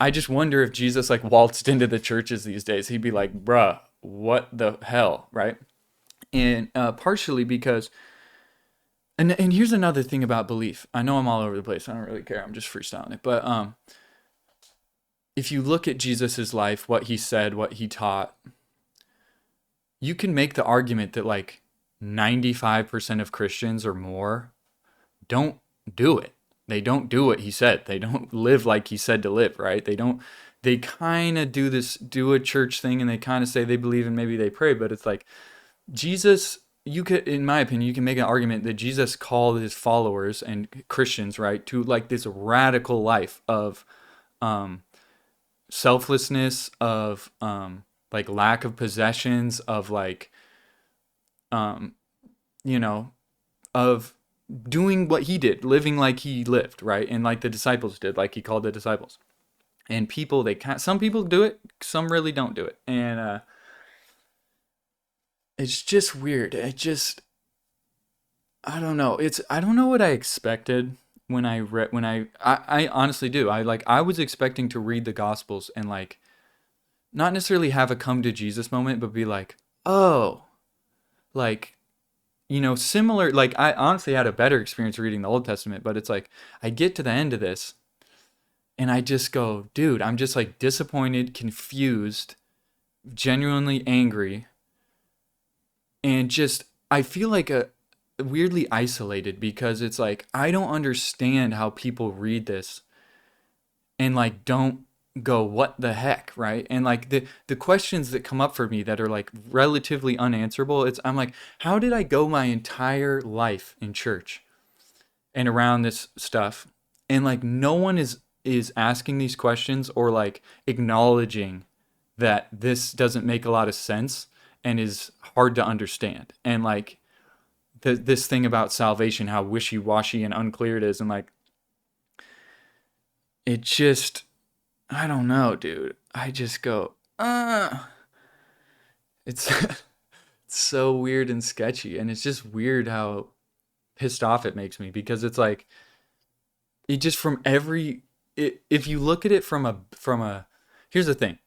I just wonder if Jesus like waltzed into the churches these days, he'd be like, bruh, what the hell, right? And partially because, and here's another thing about belief. I know I'm all over the place. I don't really care. I'm just freestyling it. But if you look at Jesus's life, what he said, what he taught, you can make the argument that like 95% of Christians or more don't do it. They don't do what he said. They don't live like he said to live, right? They don't, they kind of do a church thing and they kind of say they believe and maybe they pray, but it's like Jesus, you could, in my opinion, you can make an argument that Jesus called his followers and Christians, right, to like this radical life of um, selflessness, of like lack of possessions, of like, um, you know, of doing what he did, living like he lived, right? And like the disciples did, like he called the disciples. And people, they can't, some people do it, some really don't do it. And it's just weird. I don't know. I don't know what I expected when I read, I honestly do. I was expecting to read the Gospels and like, not necessarily have a come to Jesus moment, but be like, oh, like, similar. Like, I honestly had a better experience reading the Old Testament, but it's like, I get to the end of this and I just go, dude, I'm just like disappointed, confused, genuinely angry, and just, I feel like a weirdly isolated because it's like, I don't understand how people read this and like don't go what the heck, right? And like the questions that come up for me that are like relatively unanswerable, it's, I'm like, how did I go my entire life in church and around this stuff and like no one is asking these questions or like acknowledging that this doesn't make a lot of sense and is hard to understand, and like this thing about salvation, how wishy-washy and unclear it is, and like it just, I don't know, dude. I just go, it's it's so weird and sketchy, and it's just weird how pissed off it makes me because it's like it just from every, if you look at it from a here's the thing.